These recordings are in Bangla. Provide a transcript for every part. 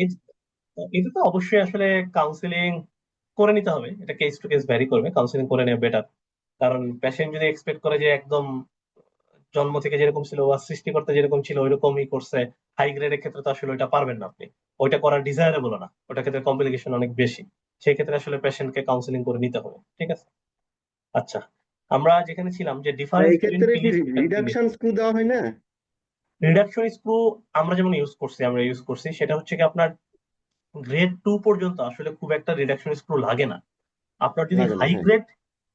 এ- এটা তো অবশ্যই আসলে কাউন্সিলিং করে নিতে হবে, এটা কেস টু কেস ভ্যারি করবে, কাউন্সিলিং করে নেওয়া বেটার। কারণ পেশেন্ট যদি এক্সপেক্ট করে যে একদম জন্ম থেকে যেরকম ছিল বা সৃষ্টিকর্তা যেরকম ছিল ওইরকমই করছে, হাই গ্রেডের ক্ষেত্রে তো আসলে ওইটা পারবেন না আপনি, ওইটা করার ডিজায়ারেবল না, ওটা ক্ষেত্রে কমপ্লিকেশন অনেক বেশি। সেই ক্ষেত্রে আসলে পেশেন্টকে কাউন্সিলিং করে নিতে হবে, ঠিক আছে। আচ্ছা, আমরা যেখানে ছিলাম যে আর ডিফারেন্স এই বিটুইন ক্ষেত্রে কি পিলিফ এন্ড টিলিফ। রিডাকশন স্ক্রু দেওয়া হয় না? রিডাকশন স্ক্রু আমরা ইউজ করছি সেটা হচ্ছে কি আপনার গ্রেড 2 পর্যন্ত আসলে খুব একটা রিডাকশন স্ক্রু লাগে না। আপনার যদি লাগে না, হাই হ্যাঁ। গ্রেড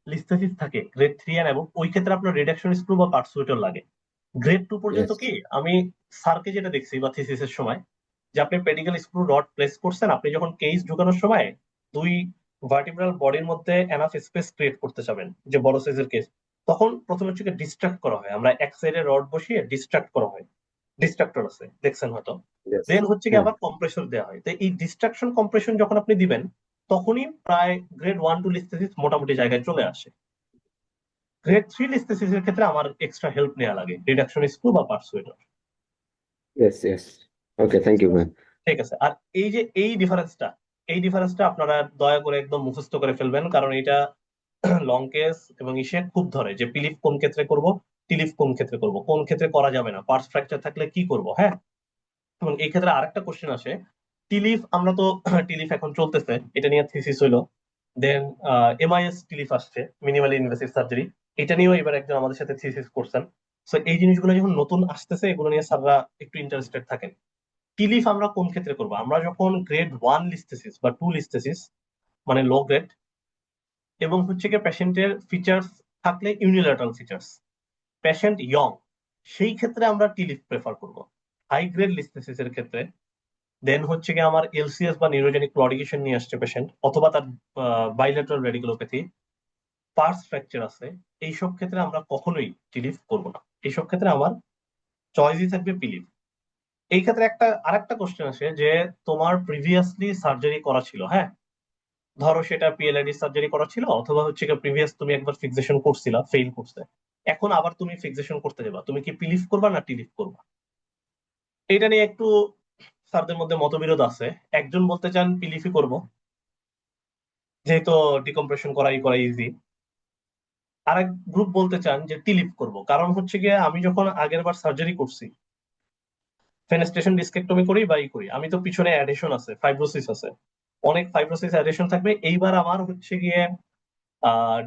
লিস্থেসিস থাকে গ্রেড 3 এন্ড এবং ওই ক্ষেত্রে আপনার রিডাকশন স্ক্রু বা পার্সুয়েটর লাগে। গ্রেড 2 পর্যন্ত ইয়েস। কি আমি স্যারকে যেটা দেখছি বা থিসিসের সময়, যে আপনি পেডিকেল স্ক্রু রড প্লেস করছেন, আপনি যখন কেস ঢুকানোর সময় দুই ভার্টিব্রাল বডির মধ্যে এনাফ স্পেস ক্রিয়েট করতে চাবেন, যে বড় সাইজের কেস, তখন প্রথমে হচ্ছে ডিস্ট্রাক্ট করা হয়, আমরা এক সাইডে রড বসিয়ে ডিস্ট্রাক্ট করা হয়, ডিস্ট্রাক্টর আছে দেখছেন হয়তো। ইয়েস। দেন হচ্ছে কি হ্যাঁ। আবার কম্প্রেসর দেওয়া হয়, তো এই ডিস্ট্রাকশন কম্প্রেশন যখন আপনি দিবেন তখনই প্রায় গ্রেড 1 2 লিস্থেসিস মোটামুটি জায়গায় চলে আসে। গ্রেড 3 লিস্থেসিস এর ক্ষেত্রে আমার এক্সট্রা হেল্প নেওয়া লাগে, রিডাকশন স্ক্রু বা পার্সুয়েটর। Yes, yes. Okay, thank you ma'am. ঠিক আছে, আর এই যে এই ডিফারেন্সটা আপনারা দয়া করে একদম মুখস্থ করে ফেলবেন, কারণ এটা লং কেস এবং ইসে খুব ধরে যে পিলিফ কোন ক্ষেত্রে করব, টিলিফ কোন ক্ষেত্রে করব, কোন ক্ষেত্রে করা যাবে না, পার্স ফ্র্যাকচার থাকলে কি করব, হ্যাঁ। এবং এই ক্ষেত্রে আরেকটা কোশ্চেন আসে, টিলিফ আমরা তো টিলিফ এখন চলতেছে, এটা নিয়ে থিসিস হইলো। দেন এমআইএস টিলিফ আসছে, মিনিমালি ইনভেসিভ সার্জারি, এটা নিয়েও এবার একজন আমাদের সাথে থিসিস করছেন। সো এই জিনিসগুলো যখন নতুন আসতেছে এগুলো নিয়ে স্যাররা একটু ইন্টারেস্টেড থাকেন। টিলিফ আমরা কোন ক্ষেত্রে করবো, আমরা যখন গ্রেড 1 লিস্থেসিস বা 2 লিস্থেসিস মানে লো গ্রেড, এবং হচ্ছে কি পেশেন্টের ফিচার্স থাকলে ইউনিল্যাটারাল ফিচার্স, পেশেন্ট ইয়ং, সেই ক্ষেত্রে আমরা টিলিফ প্রেফার করব। হাই গ্রেড লিস্থেসিস এর ক্ষেত্রে দেন হচ্ছে কি আমার এলসিএস বা নিউরোজেনিক ক্লডিকেশন নিয়ে আসছে পেশেন্ট, অথবা তার বাইলেটারাল রেডিকুলোপ্যাথি, পার্স ফ্র্যাকচার আছে, এইসব ক্ষেত্রে আমরা কখনোই টিলিফ করব না। এইসব ক্ষেত্রে আমার চয়েসই থাকবে পিলিফ। এই ক্ষেত্রে আরেকটা কোশ্চেন আসে যে তোমার প্রিভিয়াসলি সার্জারি করা ছিল, হ্যাঁ, ধরো সেটা পিএলআইডি সার্জারি করা ছিল, অথবা হচ্ছে কি প্রিভিয়াস তুমি একবার ফিক্সেশন করছিলা, ফেইল করছে, এখন আবার তুমি ফিক্সেশন করতে যাবা, তুমি কি পিলিফ করবা না টিলিফ করবা? এটা নিয়ে একটু স্যারদের মধ্যে মতবিরোধ আছে। একজন বলতে চান পিলিফই করব, যেহেতু ডিকম্প্রেশন করাই করা ইজি। আরেক গ্রুপ বলতে চান যে টিলিপ করব, কারণ হচ্ছে গিয়ে আমি যখন আগের বার সার্জারি করছি, ফেনেস্ট্রেশন ডিস্কেক্টমি করি বা করি, আমি তো পিছনে অ্যাডেশন আছে, ফাইব্রোসিস আছে, অনেক ফাইব্রোসিস অ্যাডেশন থাকবে, এইবার আমার হচ্ছে গিয়ে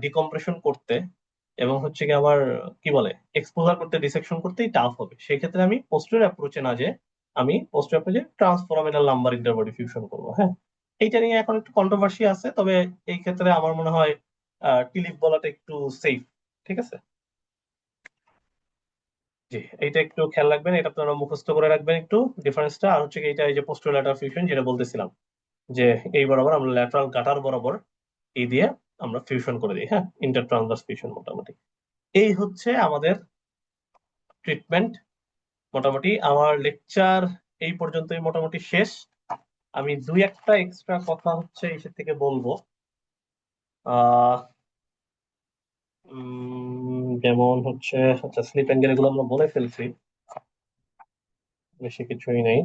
ডিকম্প্রেশন করতে এবং হচ্ছে গিয়ে আমার কি বলে এক্সপোজার করতে, ডিসেকশন করতেই টাফ হবে। সেই ক্ষেত্রে আমি পোস্টের অ্যাপ্রোচে না যে আমি পোস্টের অ্যাপ্রোচে ট্রান্সফোরামিনাল লাম্বার ইন্টারবডি ফিউশন করবো, হ্যাঁ। এইটা নিয়ে এখন একটু কন্ট্রোভার্সি আছে, তবে এই ক্ষেত্রে আমার মনে হয় টিলিপ বলাটা একটু সেফ, ঠিক আছে। জি, এইটা একটু খেয়াল রাখবেন, এটা আপনারা মুখস্থ করে রাখবেন একটু ডিফারেন্সটা। আর হচ্ছে কি এইটা এই যে পোস্টার ল্যাটার ফিউশন যেটা বলতেছিলাম, যে এই বরাবর আমরা ল্যাটারাল গাটার বরাবর এই দিয়ে আমরা ফিউশন করে দিই, হ্যাঁ, ইন্টার ট্রান্সভার্স ফিউশন মোটামুটি। এই হচ্ছে আমাদের ট্রিটমেন্ট। মোটামুটি আমার লেকচার এই পর্যন্তই মোটামুটি শেষ। আমি দুই একটা এক্সট্রা কথা হচ্ছে এসে থেকে বলবো। আহ যেমন হচ্ছে, আচ্ছা স্লিপ অ্যাঙ্গেল এগুলো আমরা বলে ফেলছি, বেশি কিছুই নেই।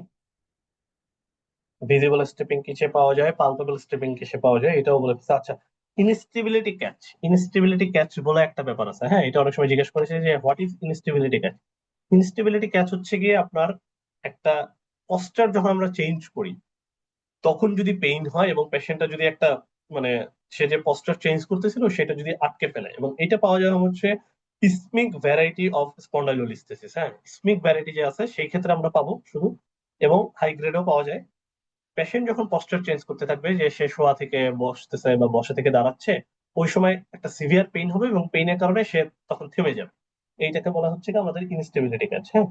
ভিজিবল স্টেপিং কিসে পাওয়া যায়, পালপেবল স্টেপিং কিসে পাওয়া যায়, এটাও বলে ফেলছি। আচ্ছা, ইনস্টেবিলিটি ক্যাচ বলে একটা ব্যাপার আছে, হ্যাঁ, এটা অনেক সময় জিজ্ঞেস করেছে যে what is instability catch. Instability catch হচ্ছে গিয়ে আপনার একটা পস্টার যখন আমরা চেঞ্জ করি তখন যদি পেইন হয় এবং পেশেন্টটা যদি একটা মানে সে যে পস্টার চেঞ্জ করতেছিল সেটা যদি আটকে ফেলে, এবং এটা পাওয়া যায় হচ্ছে ইসমিক ভ্যারাইটি অফ স্পন্ডাইলোলিস্থেসিস, হ্যাঁ, ইসমিক ভ্যারাইটি যে আছে সেই ক্ষেত্রে আমরা পাবো শুধু, এবং হাই গ্রেডও পাওয়া যায়। পেশেন্ট যখন পস্টার চেঞ্জ করতে থাকবে, যে সে শোয়া থেকে বসতেছে বা বসা থেকে দাঁড়াচ্ছে, ওই সময় একটা সিভিয়ার পেইন হবে এবং পেইনের কারণে সে তখন থেমে যাবে। এইটাকে বলা হচ্ছে কি আমাদের ইনস্টেবিলিটি কাজ, হ্যাঁ।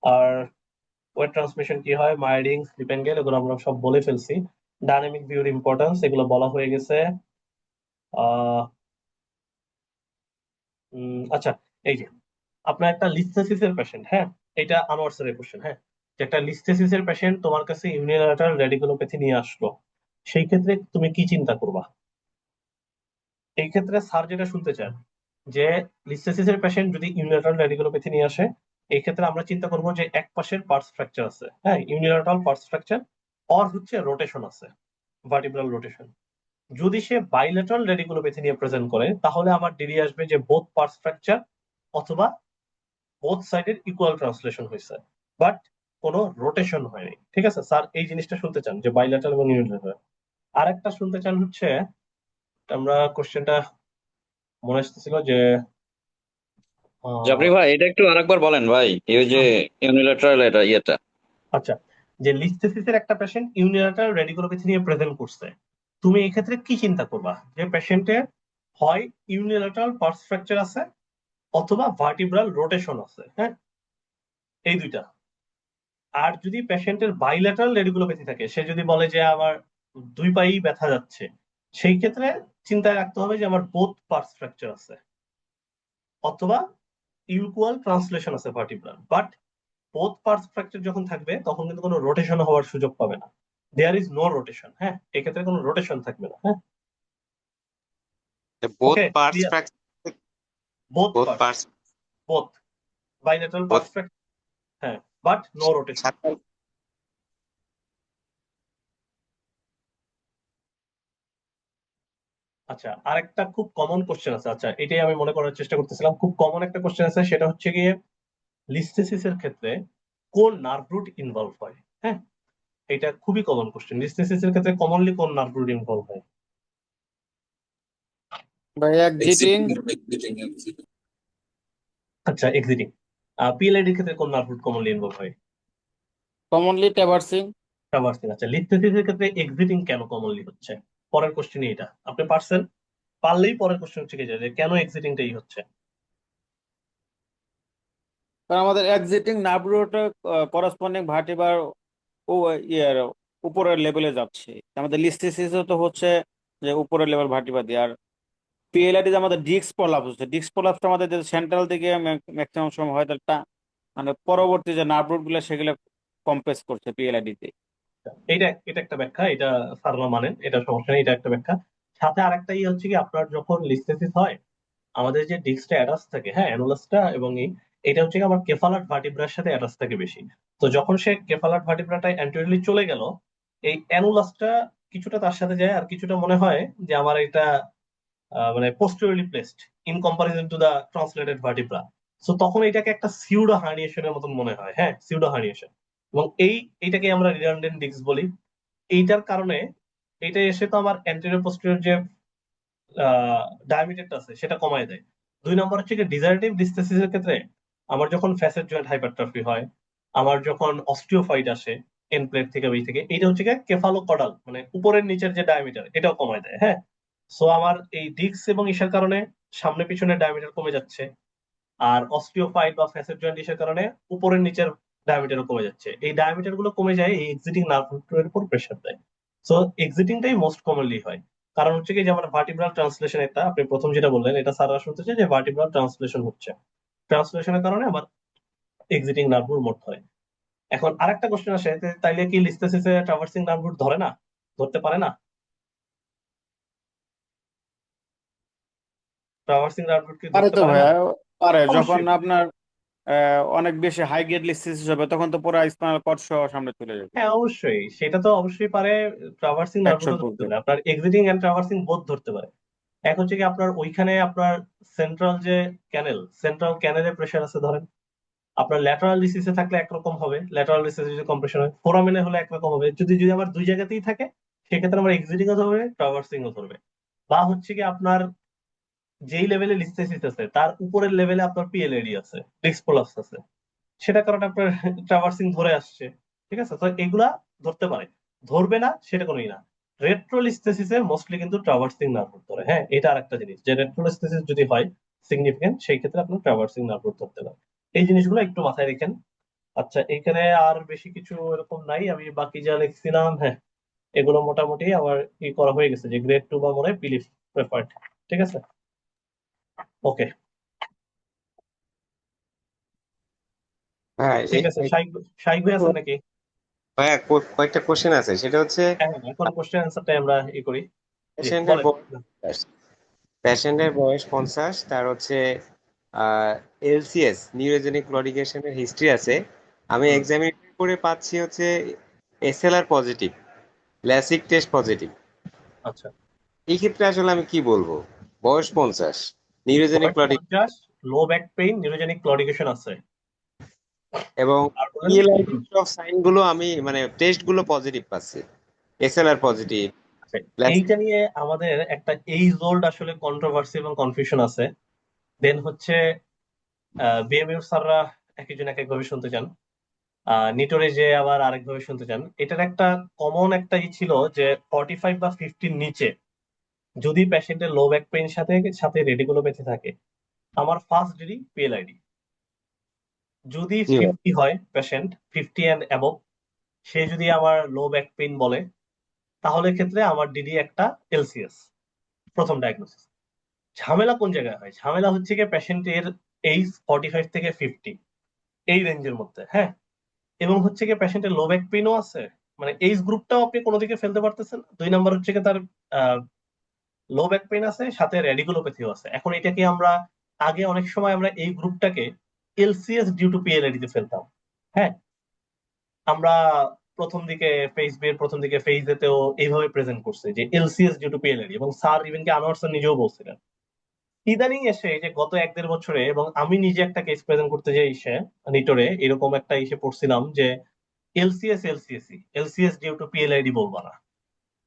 আর ওয়েট ট্রান্সমিশন কি হয়, মাইডিং, স্লিপ অ্যাঙ্গেল, এগুলো আমরা সব বলে ফেলছি। ডাইনামিক ভিউর ইম্পর্টেন্স এগুলো বলা হয়ে গেছে। আহ আচ্ছা, এই যে আপনার একটা লিস্থেসিস এর পেশেন্ট, হ্যাঁ, এটা আনোয়ার স্যারের কোশ্চেন, হ্যাঁ, যে একটা লিস্থেসিস এর পেশেন্ট তোমার কাছে ইউনিল্যাটারাল রেডিকুলোপ্যাথি নিয়ে আসলো, সেই ক্ষেত্রে তুমি কি চিন্তা করবা? এই ক্ষেত্রে স্যার যেটা শুনতে চান যে লিস্থেসিস এর পেশেন্ট যদি ইউনিল্যাটারাল রেডিকুলোপ্যাথি নিয়ে আসে, এই ক্ষেত্রে আমরা চিন্তা করবো যে এক পাশের পার্টস ফ্র্যাকচার আছে, হ্যাঁ, ইউনিল্যাটারাল পার্টস ফ্র্যাকচার, অর হচ্ছে রোটেশন আছে, ভার্টিব্রাল রোটেশন। যদি সে বাইলেটারাল রেডিকুলোপ্যাথি নিয়ে প্রেজেন্ট করে তাহলে আমার ডিডি আসবে যে বোথ পার্টস ফ্র্যাকচার অথবা বোথ সাইডের ইকুয়াল ট্রান্সলেশন হয়েছে, বাট কোনো রোটেশন হয়নি। ঠিক আছে স্যার, এই জিনিসটা শুনতে চান যে বাইলেটারাল এবং ইউনিলেটারাল। আর একটা শুনতে চান হচ্ছে, আমরা কোশ্চেনটা মনে আসতেছিল যে জাফরি ভাই, এটা একটু আরেকবার বলেন ভাই, এই যে ইউনিল্যাটারাল এটা ইয়েটা। আচ্ছা, যে লিস্টেসিসের একটা পেশেন্ট ইউনিলেটারাল রেডিকুলোপ্যাথি নিয়ে প্রেজেন্ট করছে, তুমি এই ক্ষেত্রে কি চিন্তা করবা? যে পেশেন্টের হয় ইউনিলেটারাল পার্স ফ্র্যাকচার আছে অথবা ভার্টিব্রাল রোটেশন আছে, হ্যাঁ, এই দুইটা। আর যদি পেশেন্টের বাইল্যাটারাল রেডিকুলোপ্যাথি থাকে, সে যদি বলে যে আমার দুই পায়েই ব্যথা যাচ্ছে, সেই ক্ষেত্রে চিন্তায় রাখতে হবে যে আমার বোথ পার্স ফ্র্যাকচার আছে অথবা ইকুয়াল ট্রান্সলেশন আছে vertebral. But both parts fracture যখন থাকবে তখন কিন্তু কোনো রোটেশন হওয়ার সুযোগ পাবে না। দেয়ার ইজ নো রোটেশন, হ্যাঁ, এক্ষেত্রে কোনো রোটেশন থাকবে না। হ্যাঁ, both ওকে, parts clear. fracture, both both parts, parts, both bilateral both parts fracture, হ্যাঁ, বাট নো রোটেশন। সাথে- আচ্ছা, আরেকটা খুব কমন কোশ্চেন আছে, আচ্ছা এটাই আমি মনে করার চেষ্টা করতেছিলাম, খুব কমন একটা কোশ্চেন আছে, সেটা হচ্ছে গিয়ে লিস্থেসিসের ক্ষেত্রে কোন নার্ভ রুট ইনভলভ হয়? হ্যাঁ, এটা খুবই কমন কোশ্চেন, লিস্থেসিসের ক্ষেত্রে কমনলি কোন নার্ভ রুট ইনভলভ হয়? ভাই এক্সিটিং, আচ্ছা, এক্সিটিং। পিএলআইডি এর ক্ষেত্রে কোন নার্ভ রুট কমনলি ইনভলভ হয়? কমনলি ট্যাভার্সিং। ট্রাভার্সিং। আচ্ছা, লিথেসিসের ক্ষেত্রে এক্সিটিং কেন কমনলি হচ্ছে? পরের কোশ্চেনই এটা, আপনি পারছেন, পারলেই পরের কোশ্চেন থেকে যায় যে কেন এক্সিটিংটাই হচ্ছে। কারণ আমাদের exiting nerve root corresponding vertebral ও ইয়ার উপরের লেভেলে যাচ্ছে। আমাদের লিস্থেসিস তো হচ্ছে যে উপরের লেভেল ভার্টিব্রা দিয়ে, আর পিএলআইডি আমাদের ডিস্ক প্রলাপস হচ্ছে। ডিস্ক প্রলাপসটা আমাদের যে সেন্ট্রাল দিকে ম্যাক্সিমাম সময় হয়, তাহলে মানে পরবর্তী যে নার্ভ রুট গুলো সেগুলো কম্প্রেস করছে পিএলআইডি তে। এটা এটা একটা ব্যাখ্যা, এটা স্যাররা মানেন, এটা সমস্যা নেই, এটা একটা ব্যাখ্যা। সাথে আরেকটা ইয়ে হচ্ছে কি, আপনার যখন লিস্থেসিস হয় আমাদের যে ডিস্কটা অ্যাটাচ থাকে, হ্যাঁ, অ্যানুলাসটা এবং এটা হচ্ছে কি আমার কেফালার ভার্টিব্রার সাথে অ্যাটাচ থাকে বেশি। তো যখন সে কেফালার ভার্টিব্রাটা অ্যান্টেরিয়রলি চলে গেল, এই অ্যানুলাসটা কিছুটা তার সাথে যায় আর কিছুটা মনে হয় যে আমার এটা মানে posteriorly placed in comparison to the translated vertebra. So তখন এটাকে একটা সিউডো হার্নিয়েশনের মতন মনে হয়, হ্যাঁ, সিউডো হার্নিয়েশন। এবং এইটাকে আমরা রিডান্ডেন্ট ডিস্ক বলি। এইটার কারণে এটা এসে তো আমার অ্যান্টেরিয়র পোস্টেরিয়র যে ডায়ামিটারটা আছে সেটা কমায় দেয়। দুই নম্বর হচ্ছে কি ডিজারেটিভ ডিসথেসিসের ক্ষেত্রে আমার যখন ফ্যাসেট জয়েন্ট হাইপারট্রফি হয়, আমার যখন অস্টিওফাইট আসে এন প্লেট থেকে ওই থেকে, এইটা হচ্ছে কি কেফালোকডাল মানে উপরের নিচের যে ডায়ামিটার এটাও কমায় দেয়, হ্যাঁ। সো আমার এই ডিস্ক এবং ইসের কারণে সামনে পিছনের ডায়ামিটার কমে যাচ্ছে, আর অস্টিওফাইট বা ফ্যাসেট জয়েন্ট ইসের কারণে উপরের নিচের ডায়ামিটারও কমে যাচ্ছে। এই ডায়ামিটার গুলো কমে যায়, এই এক্সিটিং নার্ভ রুটের উপর প্রেশার দেয়। সো এক্সিটিংটাই মোস্ট কমনলি হয়। কারণ হচ্ছে কি, যেমন ভার্টিব্রাল ট্রান্সলেশন, এটা আপনি প্রথম যেটা বললেন এটা সারা শুনতেছে যে ভার্টিব্রাল ট্রান্সলেশন হচ্ছে, ট্রান্সলেশনের কারণে আমার এক্সিটিং নার্ভ রুট মোট হয়। এখন আরেকটা কোশ্চেন আসে যে, তাইলে কি লিস্থেসিসে ট্রাভার্সিং নার্ভ রুট ধরে না, ধরতে পারে না? ট্রাভার্সিং নার্ভ রুট কি পারে ধরতে তো পারে না? ভাইয়া, পারে। যখন অবশ্যই। আপনার অনেক বেশি হাই গ্রেড লিস্থেসিস হবে তখন তো পুরো স্পাইনাল কর্ড সহ সামনে চলে যাবে। হ্যাঁ, অবশ্যই, সেটা তো অবশ্যই পারে। ট্রাভার্সিং নার্ভ রুটও ধরতে 100%। পারে, আপনার এক্সিটিং এন্ড ট্রাভার্সিং বোথ ধরতে পারে। এক হচ্ছে কি আপনার ওইখানে আপনার সেন্ট্রাল যে ক্যানেল, সেন্ট্রাল ক্যানেলে প্রেশার আছে ধরেন, আপনার ল্যাটারাল ডিসিসে থাকলে একরকম হবে, ল্যাটারাল ডিসিসে যদি কম্প্রেশন হয়, ফোরামেনে হলে একরকম হবে। যদি যদি আমার দুই জায়গাতেই থাকে সেক্ষেত্রে আমার এক্সিটিং ও ধরবে, ট্রাভার্সিং ও ধরবে। বা হচ্ছে কি আপনার যেই লেভেলে লিস্থেসিস আছে তার উপরের লেভেলে আপনার পিএলএডি আছে, ডিস্ক প্রলাপস আছে, সেটা কারণে আপনার ট্রাভার্সিং ধরে আসছে। ঠিক আছে, তো এগুলা ধরতে পারে, ধরবে না সেটা কোনোই না। রেট্রোলিস্থেসিসে মোস্টলি কিন্তু ট্রাভার্সিং নার্ভ রুট ধরে, হ্যাঁ, এটা আরেকটা জিনিস যে রেট্রোলিস্থেসিস যদি হয় সিগনিফিকেন্ট, সেই ক্ষেত্রে আপনার ট্রাভার্সিং নার্ভ রুট ধরতে পারে। এই জিনিসগুলো একটু মাথায় রেখেন। আচ্ছা, এখানে আর বেশি কিছু এরকম নাই, আমি বাকি যা লিখছিলাম, হ্যাঁ, এগুলো মোটামুটি আমার ই করা হয়ে গেছে, যে গ্রেড 2 বা মনে হয় বিলিফ প্রেফার্ড। ঠিক আছে, ওকে, হ্যাঁ ঠিক আছে। শাইক, শাইক ভাই আছেন নাকি? ভাইয়া কয়েকটা কোশ্চেন আছে, সেটা হচ্ছে হ্যাঁ, হ্যাঁ, এখন কোশ্চেন অ্যান্সারটাই আমরা ই করি। জি, পেশেন্টের বলেন। বয়স, পেশেন্টের বয়স 50, তার হচ্ছে এলসিএস নিউরোজেনিক ক্লডিকেশনের হিস্ট্রি আছে। আমি হুম, এক্সামিন করে পাচ্ছি হচ্ছে SLR positive, LASIK test positive. আচ্ছা, এই ক্ষেত্রে আসলে আমি কি বলবো? বয়স 50, নিউরোজেনিক বয়স ক্লডিং 50, low back pain, neurogenic claudication আছে। এবং আর বলেন। পিএলআইডি সব সাইন গুলো আমি মানে টেস্ট গুলো পজিটিভ পাচ্ছি, এসএলআর পজিটিভ, আচ্ছা, ল্যাসিক। এইটা নিয়ে আমাদের একটা এইজ ওল্ড আসলে কন্ট্রোভার্সি এবং কনফিউশন আছে। দেন হচ্ছে বিএমইউ স্যাররা এক একজন এক একভাবে শুনতে চান, নিটোরে যে আবার আরেকভাবে শুনতে চান। এটার একটা কমন একটা ছিল যে 45 বা 50 নিচে যদি পেশেন্টের লো ব্যাক পেইন সাথে সাথে রেডিকুলোপ্যাথি থাকে, আমার ফার্স্ট ডিডি পিএলআইডি। যদি জি ভাই। 50 হয় পেশেন্ট, 50 অ্যান্ড অ্যাবভ, সে যদি আমার লো ব্যাক পেইন বলে, তাহলে ক্ষেত্রে আমার ডিডি একটা এলসিএস, প্রথম ডায়াগনোসিস। ঝামেলা কোন জায়গায় হয়? ঝামেলা হচ্ছে কি পেশেন্টের এইজ 45 থেকে 50 এই রেঞ্জের মধ্যে, হ্যাঁ, এবং হচ্ছে কি পেশেন্টের লো ব্যাক পেইনও আছে, মানে এইজ গ্রুপটাও আপনি কোনো দিকে ফেলতে পারতেছেন। দুই নাম্বার হচ্ছে কি তার লো ব্যাক পেইন আছে, সাথে রেডিকুলোপ্যাথিও আছে। এখন এটাকে আমরা আগে অনেক সময় আমরা এই গ্রুপটাকে এলসিএস ডিউ টু পিএলআইডি তে ফেলতাম। হ্যাঁ, আমরা প্রথম দিকে ফেজ বি এর প্রথম দিকে ফেজ এতেও এইভাবে প্রেজেন্ট করছে যে এলসিএস ডিউ টু পিএলআইডি, এবং স্যার ইভেন কি আনোয়ার স্যার নিজেও বলছিলেন। ইদানিং এসে এই যে গত 1-1.5 বছরে, এবং আমি নিজে একটা কেস প্রেজেন্ট করতে যাই এসে নিটোরে, এরকম একটা ইসে পড়ছিলাম যে এলসিএস এলসিএসি, এলসিএস ডিউ টু পিএলআইডি বলবা না।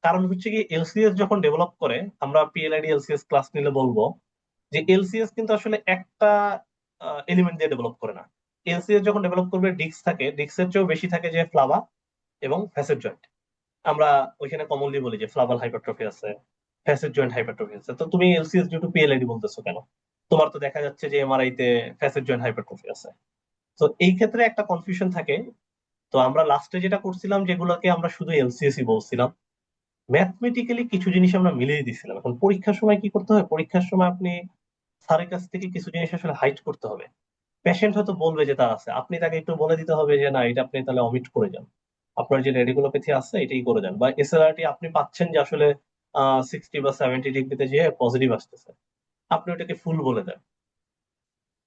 কারণ হচ্ছে কি এলসিএস যখন ডেভেলপ করে, আমরা পিএলআইডি এলসিএস ক্লাস নিলে বলবো যে এলসিএস কিন্তু আসলে একটা এলিমেন্ট দিয়ে ডেভেলপ করে না। এলসিএস যখন ডেভেলপ করবে, ডিস্ক থাকে, ডিস্কের চেয়েও বেশি থাকে যে ফ্লাভা এবং ফ্যাসেট জয়েন্ট। আমরা ওইখানে কমনলি বলি যে ফ্লাভাল হাইপারট্রফি আছে, ফ্যাসেট জয়েন্ট হাইপারট্রফি আছে। তো তুমি এলসিএস ডিউ টু পিএলআইডি বলতেছো কেন? তোমার তো দেখা যাচ্ছে যে এমআরআই তে ফ্যাসেট জয়েন্ট হাইপারট্রফি আছে। তো এই ক্ষেত্রে একটা কনফিউশন থাকে। তো আমরা লাস্টে যেটা করছিলাম, যেগুলোকে আমরা শুধু এলসিএসই বলছিলাম, ম্যাথমেটিক্যালি কিছু জিনিস আমরা মিলিয়ে দিছিলাম। এখন পরীক্ষার সময় কি করতে হয়? পরীক্ষার সময় আপনি স্যারের কাছ থেকে কিছু জিনিস আসলে হাইড করতে হবে। পেশেন্ট হয়তো বলবে যে তার আছে, আপনি তাকে একটু বলে দিতে হবে যে না, এটা আপনি তাহলে অমিট করে যান, আপনার যে রেডিকুলোপ্যাথি আছে এটাই করে যান। বা এসএলআরটি আপনি পাচ্ছেন যে আসলে 60 বা 70 ডিগ্রিতে যে পজিটিভ আসতেছে, আপনি ওটাকে ফুল বলে দেন।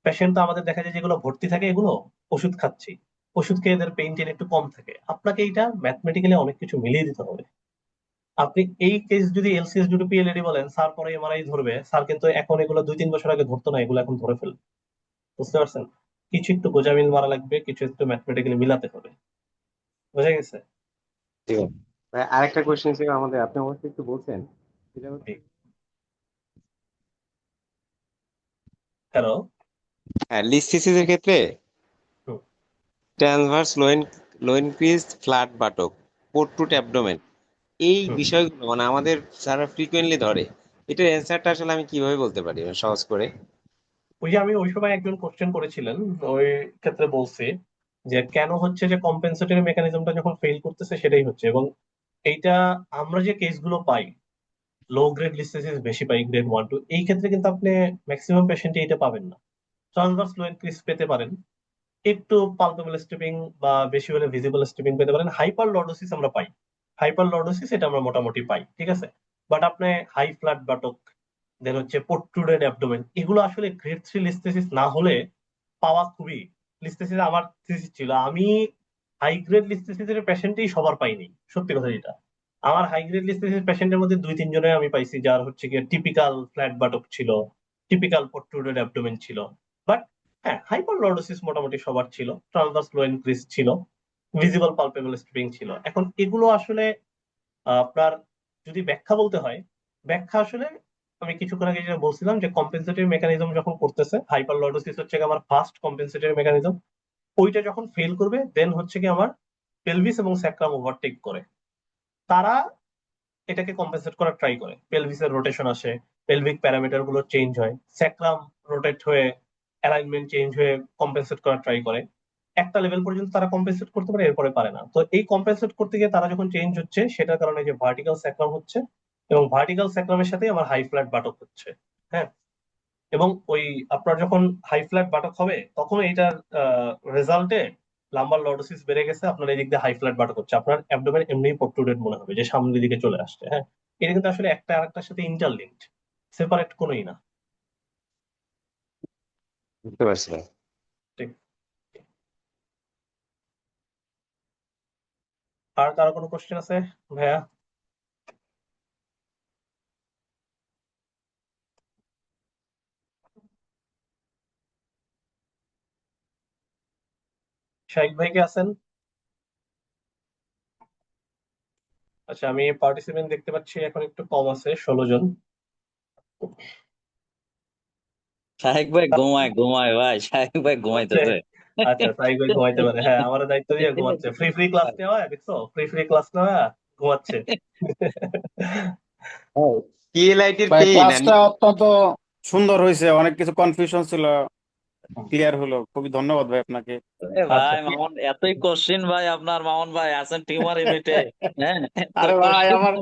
পেশেন্ট তো আমাদের দেখা যায় যেগুলো ভর্তি থাকে, এগুলো ওষুধ খাচ্ছি, ওষুধ খেয়ে এদের পেইন টেন একটু কম থাকে, আপনাকে এইটা ম্যাথমেটিক্যালি অনেক কিছু মিলিয়ে দিতে হবে। আপনি এই কেস যদি এলসিএস দুটো পিএলএডি বলেন, স্যার পরে এমআরআই ধরবে, স্যার কিন্তু এখন এগুলো 2-3 বছর আগে ধরতো না, এগুলো এখন ধরে ফেলবে। বুঝতে পারছেন? কিছু একটু গোঁজামিল মারা লাগবে, কিছু একটু ম্যাথমেটিক্যালি মিলাতে হবে। বোঝা গেছে? ঠিক আছে ভাই, আরেকটা কোশ্চেন ছিল আমাদের, আপনি অবশ্যই একটু বলছেন, সেটা জি। হচ্ছে হ্যালো। হ্যাঁ লিস্থিসিসের ক্ষেত্রে হুম। ট্রান্সভার্স লোয়েন ক্রিজ ফ্ল্যাট বাটক পোর্ট্রুট অ্যাবডোমেন, এই হুম। বিষয়গুলো মানে আমাদের যারা ফ্রিকোয়েন্টলি ধরে, এটার অ্যান্সারটা আসলে আমি কিভাবে বলতে পারি মানে সহজ করে? ওই যে আমি ওই সময় একজন কোশ্চেন করেছিলেন, ওই ক্ষেত্রে বলছি যে কেন হচ্ছে যে কম্পেনসেটরি মেকানিজমটা যখন ফেল করতেছে সেটাই হচ্ছে। এবং এইটা আমরা যে কেসগুলো পাই, লো গ্রেড লিস্টেসিস বেশি পাই, গ্রেড 1-2, এই ক্ষেত্রে কিন্তু আপনি ম্যাক্সিমাম পেশেন্টে এটা পাবেন না। ট্রান্সভার্স লোয়েন ক্রিজ পেতে পারেন, একটু পালপেবল স্টিপিং বা বেশি হলে ভিজিবল স্টিপিং পেতে পারেন। হাইপার লর্ডোসিস আমরা পাই, হাইপার লর্ডোসিস এটা আমরা মোটামুটি পাই, ঠিক আছে। বাট আপনি হাই ফ্ল্যাট বাটক, দেন হচ্ছে প্রোট্রুডেড অ্যাবডোমেন, এগুলো আসলে গ্রেড 3 লিস্থেসিস না হলে পাওয়া খুবই। লিস্থেসিস আমার থিসিস ছিল, আমি হাই গ্রেড লিস্থেসিসের পেশেন্টই সবার পাইনি, সত্যি কথা যেটা। আমার হাই গ্রেড লিস্থেসিস পেশেন্টের মধ্যে 2-3 জনের আমি পাইছি যার হচ্ছে গিয়ে টিপিক্যাল ফ্ল্যাট বাটক ছিল, টিপিক্যাল প্রোট্রুডেড অ্যাবডোমেন ছিল। বাট হ্যাঁ, হাইপার লর্ডোসিস মোটামুটি সবার ছিল, ট্রান্সভার্স লোয়েন ক্রিজ ছিল, ভিজিবল পালপেবল স্ট্রিপিং ছিল। এখন এগুলো আসলে আপনার যদি ব্যাখ্যা বলতে হয়, ব্যাখ্যা আসলে আমি কিছুক্ষণ আগে যেটা বলছিলাম যে কম্পেনসেটরি মেকানিজম যখন করতেছে, হাইপার লর্ডোসিস হচ্ছে কি আমার ফার্স্ট কম্পেনসেটরি মেকানিজম, ওইটা যখন ফেল করবে দেন হচ্ছে কি আমার পেলভিস এবং স্যাক্রাম ওভারটেক করে, তারা এটাকে কম্পেনসেট করার ট্রাই করে। পেলভিসের রোটেশন আসে, পেলভিক প্যারামিটার গুলো চেঞ্জ হয়, স্যাক্রাম রোটেট হয়ে, অ্যালাইনমেন্ট চেঞ্জ হয়ে কম্পেনসেট করার ট্রাই করে। একটা লেভেল পর্যন্ত তারা কম্পেনসেট করতে পারে, এরপরে পারে না। তো এই কম্পেনসেট করতে গিয়ে তারা যখন চেঞ্জ হচ্ছে, সেটার কারণে যে ভার্টিক্যাল স্যাক্রাম হচ্ছে, এবং ভার্টিক্যাল স্যাক্রামের সাথে আমার হাই ফ্ল্যাট বাটক হচ্ছে। হ্যাঁ, এবং ওই আপনার যখন হাই ফ্ল্যাট বাটক হবে, তখন এইটার রেজাল্টে লাম্বার লর্ডোসিস বেড়ে গেছে, আপনার এই দিক দিয়ে হাই ফ্ল্যাট বাটক হচ্ছে, আপনার অ্যাবডোমেন এমনি প্রোট্রুডেড মনে হবে যে সামনের দিকে চলে আসছে। হ্যাঁ, এটা কিন্তু আসলে একটা আরেকটার সাথে ইন্টারলিঙ্কড, সেপারেট কোনোই না। বুঝতে পারছি ভাই। ঠিক। আর কারো কোনো কোশ্চেন আছে ভাইয়া? শাহিদ ভাই কি আছেন? আচ্ছা, আমি পার্টিসিপেন্ট দেখতে পাচ্ছি এখন একটু কম আছে, 16 জন। শাহেক ভাই ঘুমায় ঘুমায় ভাই, শাহেক ভাই ঘুমাচ্ছে? ঘুমাইতেছে। আচ্ছা, সাইক ভাই ঘুমাইতে পারে, হ্যাঁ, আমার দায়িত্ব দিয়ে ঘুমাচ্ছে। ফ্রি ফ্রি ক্লাস নেওয়া, দেখছো, ফ্রি ফ্রি ক্লাস নেওয়া, ঘুমাচ্ছে। পিএলআইটির ভাই পেইন আর ক্লাসটা অত্যন্ত সুন্দর হয়েছে, অনেক কিছু কনফিউশন ছিল, ক্লিয়ার হলো। খুবই ধন্যবাদ ভাই আপনাকে। এ আচ্ছা, ভাই মামুন এতই কোশ্চিন ভাই, আপনার মামুন ভাই আছেন টিউমার ইউনিটে। হ্যাঁ, এত আরে ভাই কোশ্চিন। আমার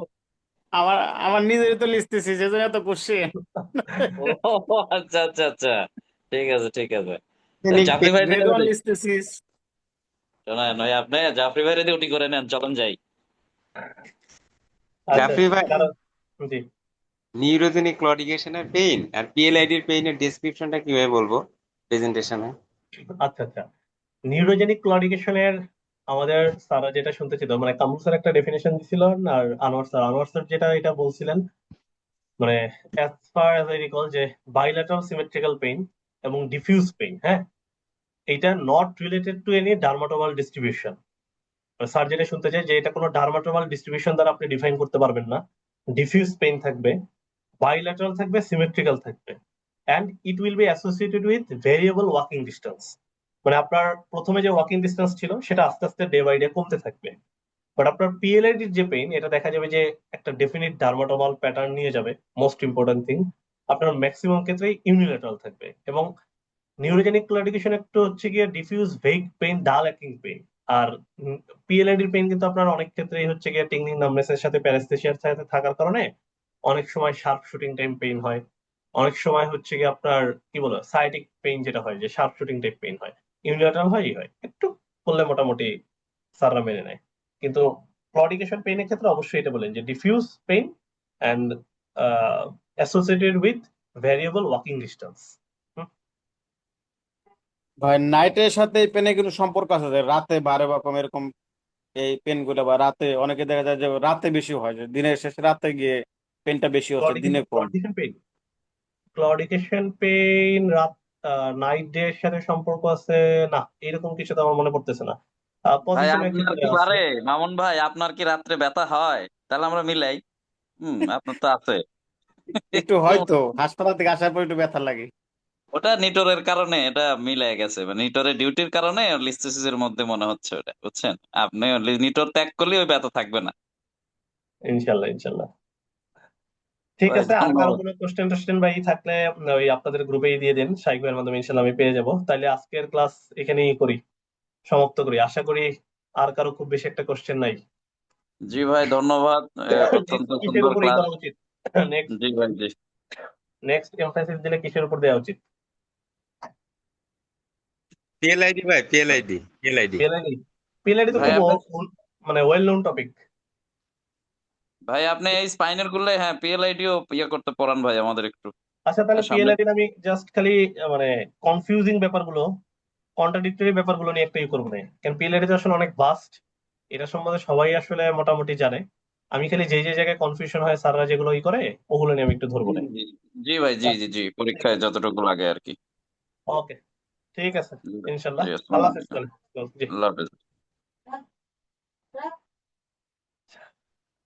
আমার আমার নিজেরই তো লিখতেছি, সেজন্য এত কোশ্চেন। ও আচ্ছা আচ্ছা আচ্ছা, ঠিক আছে ঠিক আছে। তো ক্লিনিক জাফরি ভাই গ্রেড ওয়ান লিখতেছিস? শোনায় নয়, আপনি জাফরি ভাইরে ডিউটি করে নেন, চলেন যাই। আচ্ছা, জাফরি ভাই, কারণ, জি, নিউরোজেনিক ক্লডিকেশনের পেইন আর পিএলআইডির পেইনের ডেসক্রিপশনটা কিভাবে বলবো প্রেজেন্টেশনে? আচ্ছা আচ্ছা। নিউরোজেনিক ক্লডিকেশনের আমাদের স্যার যেটা শুনতে চেত, মানে কামরুল স্যার একটা ডেফিনেশন দিছিলেন, আর আনোয়ার স্যার যেটা এটা বলছিলেন, মানে as far as I recall, যে বাইল্যাটারাল সিমেট্রিক্যাল পেইন এবং ডিফিউজ পেইন, হ্যাঁ, এটা not related to any dermatomal distribution. Sir যেটা শুনতে চাই যে এটা কোনো ডার্মাটোমাল ডিস্ট্রিবিউশন দ্বারা আপনি ডিফাইন করতে পারবেন না। ডিফিউজ পেইন থাকবে, বাইল্যাটারাল থাকবে, সিমেট্রিক্যাল থাকবে, and it will be associated with variable walking distance. মানে আপনার প্রথমে যে ওয়াকিং ডিস্টেন্স ছিল সেটা আস্তে আস্তে ডে বাই ডে কমতে থাকবে। বাট আপনার পিএলআইডির যে পেইন, এটা দেখা যাবে যে একটা ডেফিনিট ডার্মাটোমাল প্যাটার্ন নিয়ে যাবে। মোস্ট ইম্পর্টেন্ট থিং, আপনার ম্যাক্সিমাম ক্ষেত্রেই ইউনিল্যাটারাল থাকবে। এবং নিউরোজেনিক ক্লাউডিকেশন একটু হচ্ছে গিয়ে ডিফিউজ ভেগ পেইন, ডাল অ্যাকিং পেইন। আর পিএলআইডির পেইন কিন্তু আপনার অনেক ক্ষেত্রেই হচ্ছে গিয়ে টিংলিং নামনেসের সাথে প্যারাস্থেসিয়ার সাথে থাকার কারণে অনেক সময় শার্প শুটিং টাইম পেইন হয়। অনেক সময় হচ্ছে গিয়ে আপনার কি বলে সাইটিক পেইন, যেটা হয় যে শার্প শুটিং টাইপ পেইন হয়। ইউনিল্যাটারাল হয় একটু করলে মোটামুটি স্যাররা মেনে নেয়। কিন্তু ক্লডিকেশন পেইনের ক্ষেত্রে অবশ্যই এটা বলেন যে diffuse pain and associated with variable walking distance. ভাই নাইটের সাথে এই পেনের কোনো সম্পর্ক আছে, যে রাতে বারে বা কম এরকম এই পেন গুলো, বা রাতে অনেকে দেখা যায় যে রাতে বেশি হয়, যে দিনের শেষে রাতে গিয়ে পেনটা বেশি হচ্ছে, দিনে কম। ক্লডিকেশন পেইন, ক্লডিকেশন পেইন রাত নাইট ডে এর সাথে সম্পর্ক আছে? না, এরকম কিছু তো আমার মনে পড়তেছে না। ভাই পজিশনের আপনার ক্ষেত্রে কি আছে। বারে, মামুন ভাই আপনার কি রাত্রে ব্যথা হয়? তাহলে আমরা মিলাই। আপনার তো আছে। একটু হয়তো হাসপাতাল থেকে আসার পর একটু ব্যথা লাগে। ওটা নিটোরের কারণে এটা মিলে গেছে, মানে নিটোরের ডিউটির কারণে লিস্থেসিসের মধ্যে মনে হচ্ছে ওটা, বুঝছেন? আপনি নিটোর ত্যাগ করলে ওই ব্যথা থাকবে না। ইনশাল্লাহ ইনশাল্লাহ। ঠিক ভাই আছে, আর কারো ধন্যবাদ। কোনো কোশ্চেন টোশ্চেন ভাই থাকলে ওই আপনাদের গ্রুপেই দিয়ে দিন, শাইক ভাইয়ের মাধ্যমে ইনশাল্লাহ আমি পেয়ে যাব। তাইলে আজকের ক্লাস এখানেই করি, সমাপ্ত করি আশা করি। আর কারো খুব বেশি একটা কোশ্চেন নাই? জি ভাই ধন্যবাদ, অত্যন্ত কিসের সুন্দর উপর ই ক্লাস। করা উচিত? নেক্সট জি ভাই জি। নেক্সট এমফাসিস দিলে কিসের উপর দেওয়া উচিত? পিএলআইডি ভাই, পিএলআইডি। পিএলআইডি? পিএলআইডি তো ভাই খুব আপনি মানে ওয়েল নোন টপিক। ভাই আপনি এই স্পাইনের গুলো, হ্যাঁ পিএলআইডিও ইয়ে করতে পড়ান ভাই আমাদের একটু। আচ্ছা, তাহলে সামনে পিএলআইডি আমি জাস্ট খালি মানে কনফিউজিং ব্যাপারগুলো, কন্ট্রাডিক্টরি ব্যাপারগুলো নিয়ে একটা করবো না, কারণ পিএলআইডি তো আসলে অনেক ভাস্ট। এটা সম্বন্ধে সবাই আসলে মোটামুটি জানে। আমি খালি যে যে জায়গায় কনফিউশন হয় স্যাররা যেগুলো করে, ওগুলো নিয়ে আমি একটু ধরবো জি না। জি জি ভাই, জি জি জি, পরীক্ষায় যতটুকু লাগে আর কি। ওকে, ঠিক আছে, জি ভাই, ইনশাল্লাহ। জি আল্লাহ আসসালামু হাফেজ আলাইকুম। তাহলে। জি। আল্লাহ হাফেজ।